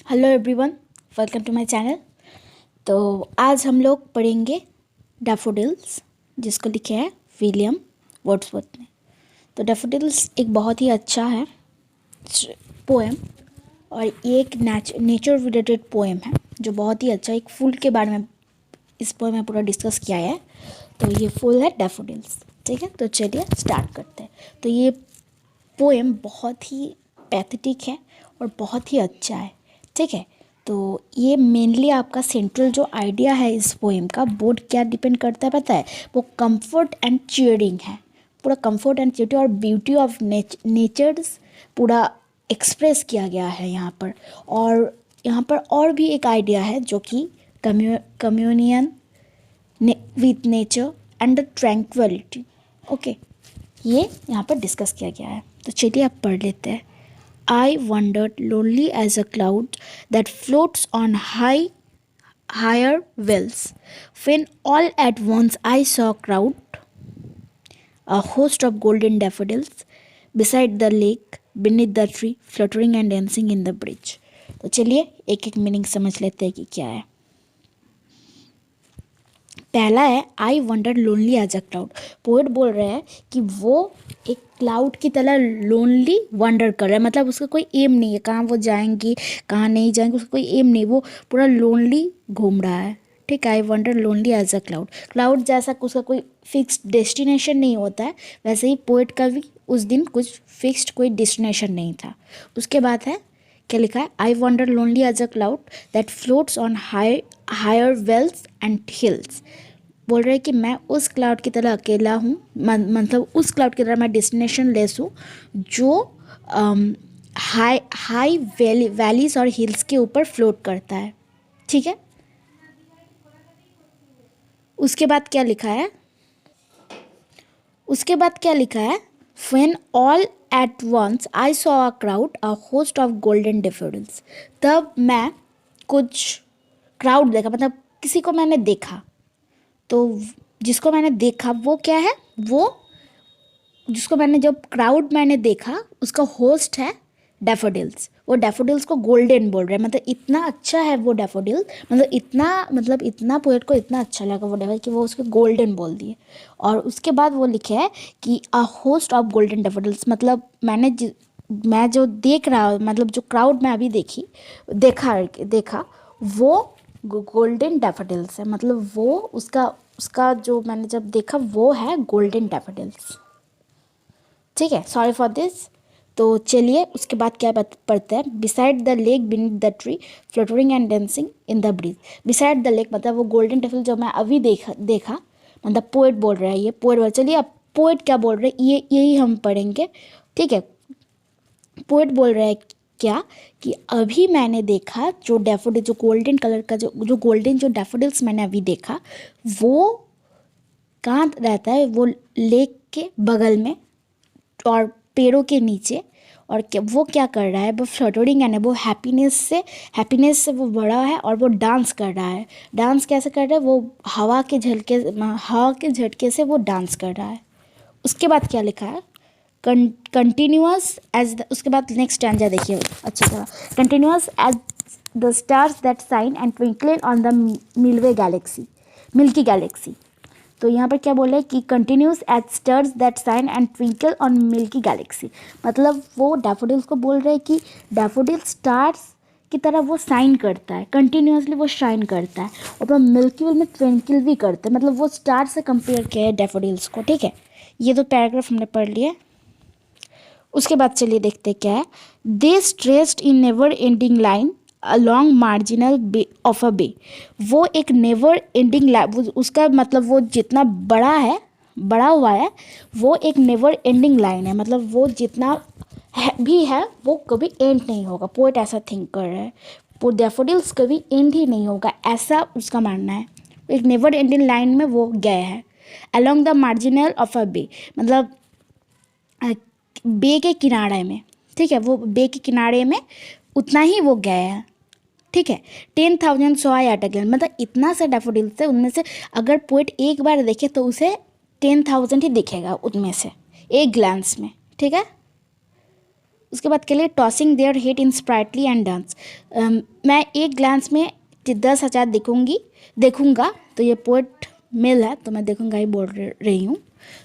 Hello everyone, welcome to my channel. तो आज हम लोग पढ़ेंगे डैफोडिल्स, जिसको लिखे है विलियम वर्ड्सवर्थ ने। तो डैफोडिल्स एक बहुत ही अच्छा है पोएम, और ये एक नेचर रिलेटेड पोएम है जो बहुत ही अच्छा, एक फूल के बारे में इस पोएम में पूरा डिस्कस किया है। तो ये फूल है डैफोडिल्स, ठीक है। तो चलिए स्टार्ट करते हैं। तो ये पोएम बहुत ही पैथेटिक है और बहुत ही अच्छा है, ठीक है। तो ये मेनली आपका सेंट्रल जो आइडिया है इस पोएम का, वो क्या डिपेंड करता है पता है? वो कंफर्ट एंड चीयरिंग है। पूरा कंफर्ट एंड चीयरिंग और ब्यूटी ऑफ नेचर्स पूरा एक्सप्रेस किया गया है यहाँ पर। और यहाँ पर और भी एक आइडिया है जो कि communion with nature and the tranquillity. Okay, ये यहाँ पर डिस्कस किया गया है। तो चलिए आप पढ़ लेते हैं। I wandered lonely as a cloud that floats on higher wells, when all at once I saw a crowd, a host of golden daffodils, beside the lake, beneath the tree, fluttering and dancing in the bridge. तो चलिए एक एक meaning समझ लेते हैं कि क्या है। पहला है I wander lonely as a cloud. Poet बोल रहे हैं कि वो एक क्लाउड की तरह लोनली वंडर कर रहा है, मतलब उसका कोई एम नहीं है कहाँ वो जाएंगी कहाँ नहीं जाएंगी, उसका कोई एम नहीं, वो पूरा लोनली घूम रहा है, ठीक है। I wander lonely as a cloud. Cloud जैसा उसका कोई फिक्स्ड डेस्टिनेशन नहीं होता है, वैसे ही पोएट का भी उस दिन कुछ फिक्स्ड कोई डेस्टिनेशन नहीं था। उसके बाद है क्या लिखा है? I wander lonely as a cloud that floats on higher vales and hills. बोल रहे हैं कि मैं उस क्लाउड की तरह अकेला हूँ, मतलब उस क्लाउड की तरह मैं डेस्टिनेशन लेस हूँ जो हाई वैलीज और हिल्स के ऊपर फ्लोट करता है, ठीक है। उसके बाद क्या लिखा है? उसके बाद क्या लिखा है? When all at once I saw a crowd, a host of golden daffodils। तब मैं कुछ क्राउड देखा, मतलब किसी को मैंने देखा। तो जिसको मैंने देखा वो क्या है? वो जिसको मैंने जब क्राउड मैंने देखा उसका होस्ट है डैफोडिल्स। वो डैफोडिल्स को गोल्डन बोल रहे हैं, मतलब इतना अच्छा है वो डैफोडिल, मतलब इतना पोएट को इतना अच्छा लगा वो डैफोडिल कि वो उसको गोल्डन बोल दिए। और उसके बाद वो लिखे है कि a host of golden daffodils, मतलब मैं जो देख रहा, मतलब जो क्राउड में अभी देखा वो गोल्डन डैफोडिल्स है, मतलब वो उसका जो मैंने जब देखा वो है गोल्डन डैफोडिल्स, ठीक है। Sorry for this. तो चलिए उसके बाद क्या पढ़ते हैं? Beside the lake beneath the tree fluttering and dancing in the breeze. Beside the lake मतलब वो गोल्डन टेफल जो मैं अभी देखा, मतलब पोएट बोल रहा है, ये पोएट। चलिए अब पोएट क्या बोल रहे हैं यही हम पढ़ेंगे, ठीक है। पोएट बोल रहा है क्या कि अभी मैंने देखा जो डैफोडिल, जो गोल्डन कलर का जो गोल्डन जो डैफोडिल्स मैंने अभी देखा, वो कहाँ रहता है? वो लेक के बगल में और पेड़ों के नीचे। और वो क्या कर रहा है? वो फ्लटरिंग है, वो हैप्पीनेस से वो बड़ा है और वो डांस कर रहा है। डांस कैसे कर रहा है? वो हवा के झटके से वो डांस कर रहा है। उसके बाद क्या लिखा है? कंटिन्यूअस एज उसके बाद नेक्स्ट स्टैंजा देखिए अच्छी तरह। Continuous as the stars that shine and twinkle on the milky galaxy. तो यहाँ पर क्या बोल रहे हैं कि continuous as stars that shine and twinkle on milky galaxy, मतलब वो डैफोडिल्स को बोल रहे हैं कि डैफोडिल स्टार्स की तरह वो शाइन करता है, कंटिन्यूसली वो शाइन करता है, और वो मिल्की वे में ट्विंकल भी करता है, मतलब वो स्टार से कंपेयर किया है डैफोडिल्स को, ठीक है। ये तो पैराग्राफ हमने पढ़ लिया। उसके बाद चलिए देखते क्या है। They stretched in never ending line along marginal bay of a bay. वो एक नेवर एंडिंग उसका मतलब वो जितना बड़ा हुआ है वो एक नेवर एंडिंग लाइन है, मतलब वो जितना भी है वो कभी एंड नहीं होगा। पोएट ऐसा थिंक कर रहा है, डैफोडिल्स कभी एंड ही नहीं होगा, ऐसा उसका मानना है। एक नेवर एंडिंग लाइन में वो गए हैं। Along the marginal of a bay, मतलब बे के किनारे में, ठीक है। वो बे के किनारे में उतना ही वो गए हैं, ठीक है। 10,000 सॉ आई एट अगेन, मतलब इतना सा डैफोडिल्स है, उनमें से अगर पोएट एक बार देखे तो उसे 10,000 ही दिखेगा उनमें से एक ग्लांस में, ठीक है। उसके बाद के लिए tossing their head in sprightly and dance. मैं एक ग्लांस में 10,000 देखूंगा। तो ये पोएट मेल है तो मैं देखूंगा ही बोल रही हूँ।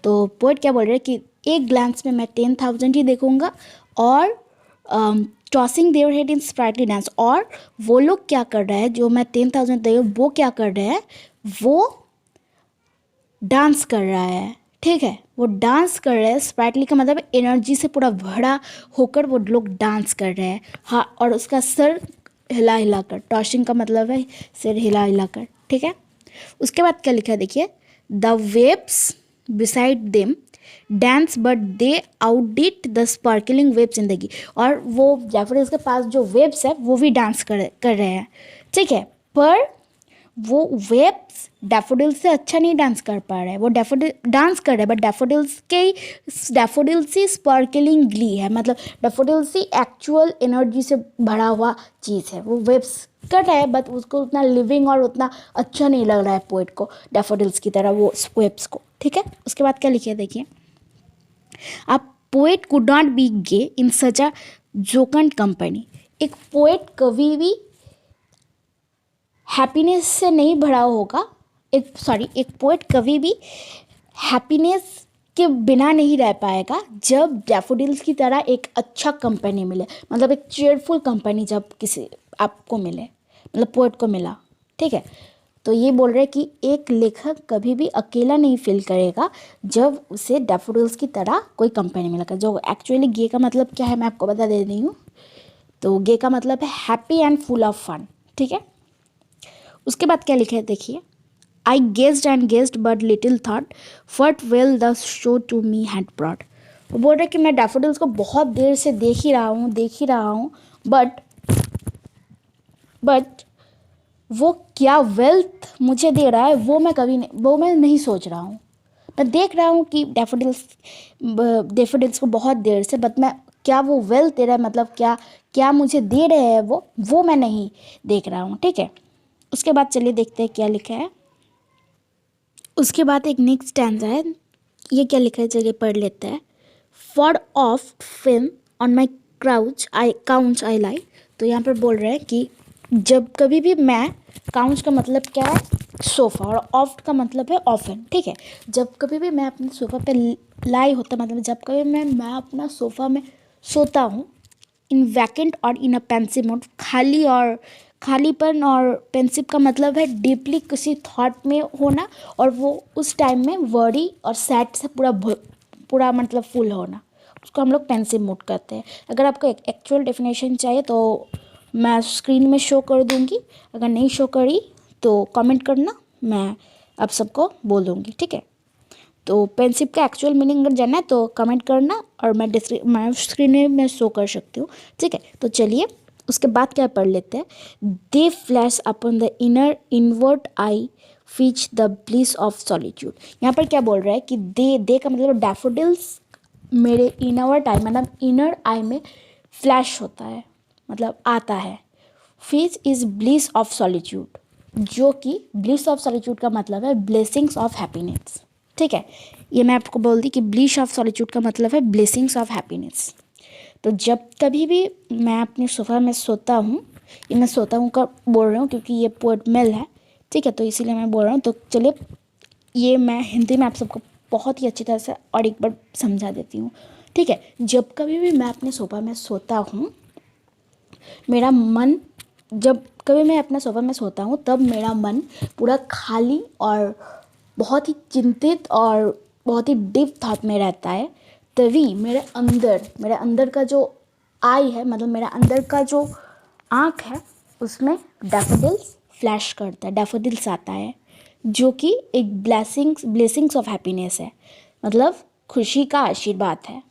तो पोएट क्या बोल रहे हैं कि एक ग्लांस में मैं 10,000 ही देखूंगा और tossing their head in sprightly dance. और वो लोग क्या कर रहे हैं, जो मैं 10,000 दे वो क्या कर रहे हैं, वो डांस कर रहा है। ठीक है, वो डांस कर रहे हैं। स्प्राइटली का मतलब एनर्जी से पूरा भरा होकर वो लोग डांस कर रहे हैं। हाँ, और उसका सर हिला हिला कर, टॉसिंग का मतलब है सिर हिला हिला कर। ठीक है, उसके बाद क्या लिखा है देखिए, the waves beside them dance but they outdid the sparkling waves in the glee. और वो जैफरीज के पास जो वेव्स है वो भी डांस कर रहे हैं। ठीक है, पर वो वेव्स डैफोडिल से अच्छा नहीं डांस कर पा रहे हैं। वो डैफोडिल डांस कर रहे हैं but daffodils he sparkling Glee है, मतलब डैफोडिल्स ही एक्चुअल एनर्जी से भरा हुआ चीज़ है। वो वेव्स कर रहा है बट उसको उतना लिविंग और उतना अच्छा नहीं लग रहा है पोएट को, डैफोडिल्स की तरह वो वेव्स को। ठीक है, उसके बाद क्या लिखे देखिए, a poet could not be gay in such a jocund company. एक पोएट कभी भी हैप्पीनेस से नहीं भरा होगा। एक पोएट कभी भी हैप्पीनेस के बिना नहीं रह पाएगा जब डैफोडिल्स की तरह एक अच्छा कंपनी मिले, मतलब एक चेयरफुल कंपनी जब किसी आपको मिले, मतलब पोएट को मिला। ठीक है, तो ये बोल रहे हैं कि एक लेखक कभी भी अकेला नहीं फील करेगा जब उसे डैफोडिल्स की तरह कोई कंपनी मिलेगा। जो एक्चुअली गे का मतलब क्या है मैं आपको बता दे रही हूँ। तो गे का मतलब है happy and full of fun. ठीक है, उसके बाद क्या लिखा है देखिए, I gazed and gazed but little thought what wealth the show to me had brought. वो बोल रहे कि मैं डैफोडिल्स को बहुत देर से देख ही रहा हूँ बट वो क्या वेल्थ मुझे दे रहा है वो मैं नहीं सोच रहा हूँ। मैं देख रहा हूँ कि डैफोडिल्स को बहुत देर से, बट मैं क्या वो वेल्थ दे रहा है, मतलब क्या मुझे दे रहे हैं वो मैं नहीं देख रहा हूँ। ठीक है, उसके बाद चलिए देखते हैं क्या लिखा है। उसके बाद एक नेक्स्ट स्टैंजा है, ये क्या लिखा है चलिए पढ़ लेते हैं। For oft when on my couch I lie. तो यहाँ पर बोल रहे हैं कि जब कभी भी मैं, काउंच का मतलब क्या है, सोफ़ा, और ऑफ्ट का मतलब है ऑफन। ठीक है, जब कभी भी मैं अपने सोफ़ा पे लाई होता, मतलब जब कभी मैं अपना सोफ़ा में सोता हूँ, इन वैकेंट और इन अ पेंसिव मोड, खालीपन, और पेंसिव का मतलब है डीपली किसी थॉट में होना, और वो उस टाइम में वरी और सैड से पूरा मतलब फुल होना, उसको हम लोग पेंसिव मोड कहते हैं। अगर आपको एक एक्चुअल डेफिनेशन चाहिए तो मैं स्क्रीन में शो कर दूंगी, अगर नहीं शो करी तो कमेंट करना, मैं आप सबको बोल दूंगी। ठीक है, तो पेंसिव का एक्चुअल मीनिंग अगर जानना है तो कमेंट करना, और मैं स्क्रीन में मैं शो कर सकती हूँ। ठीक है, तो चलिए उसके बाद क्या पढ़ लेते हैं। They flash upon the inward eye which the bliss of solitude. यहाँ पर क्या बोल रहा है कि दे का मतलब डैफोडिल्स मेरे इनवर्ट आई, मतलब इनर आई में फ्लैश होता है, मतलब आता है। फीच इज ब्लिस ऑफ सॉलिट्यूड, जो कि ब्लिस ऑफ सॉलिट्यूड का मतलब है ब्लेसिंग्स ऑफ हैप्पीनेस। ठीक है, ये मैं आपको बोल दी कि ब्लिस ऑफ सॉलिट्यूड का मतलब है ब्लेसिंग्स ऑफ हैप्पीनेस। तो जब कभी भी मैं अपने सोफ़ा में सोता हूँ, ये मैं सोता हूँ का बोल रहा हूँ क्योंकि ये पोएट मेल है। ठीक है, तो इसीलिए मैं बोल रहा हूँ। तो चलिए ये मैं हिंदी में आप सबको बहुत ही अच्छी तरह से और एक बार समझा देती हूँ। ठीक है, जब कभी भी मैं अपने सोफ़ा में सोता हूँ, मेरा मन, जब कभी मैं अपने सोफ़ा में सोता हूँ तब मेरा मन पूरा खाली और बहुत ही चिंतित और बहुत ही डीप थॉट में रहता है। तभी मेरे अंदर का जो आई है, मतलब मेरा अंदर का जो आँख है, उसमें डैफोडिल्स फ्लैश करता है, डैफोडिल्स आता है, जो कि एक ब्लेसिंग्स ऑफ हैप्पीनेस है, मतलब खुशी का आशीर्वाद है।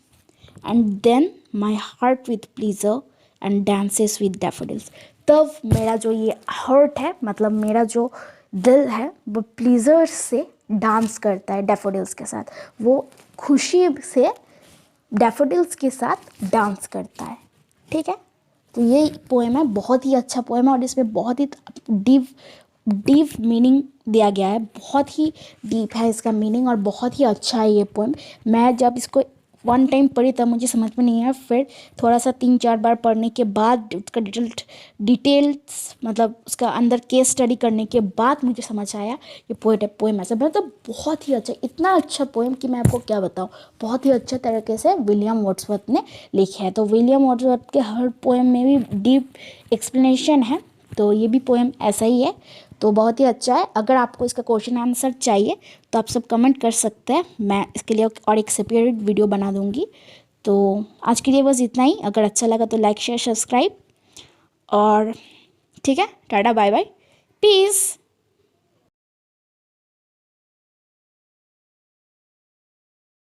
And then my heart with pleasure and dances with daffodils. तब मेरा जो ये हार्ट है, मतलब मेरा जो दिल है, वो प्लीजर से डांस करता है डैफोडिल्स के साथ, वो खुशी से डैफोडिल्स के साथ डांस करता है। ठीक है, तो ये पोएम है, बहुत ही अच्छा पोएम है, और इसमें बहुत ही डीप मीनिंग दिया गया है, बहुत ही डीप है इसका मीनिंग, और बहुत ही अच्छा है ये पोएम। मैं जब इसको वन टाइम पढ़ी तब मुझे समझ में नहीं आया, फिर थोड़ा सा 3-4 बार पढ़ने के बाद उसका डिटेल्स मतलब उसका अंदर केस स्टडी करने के बाद मुझे समझ आया ये पोएम ऐसा मतलब बहुत ही अच्छा, इतना अच्छा पोएम कि मैं आपको क्या बताऊँ। बहुत ही अच्छे तरीके से विलियम वर्ड्सवर्थ ने लिखा है। तो विलियम वर्ड्सवर्थ के हर पोएम में भी डीप एक्सप्लेनेशन है, तो ये भी पोएम ऐसा ही है। तो बहुत ही अच्छा है। अगर आपको इसका क्वेश्चन आंसर चाहिए तो आप सब कमेंट कर सकते हैं, मैं इसके लिए और एक सेपरेट वीडियो बना दूंगी। तो आज के लिए बस इतना ही। अगर अच्छा लगा तो लाइक शेयर सब्सक्राइब, और ठीक है, टाटा बाय बाय, पीस।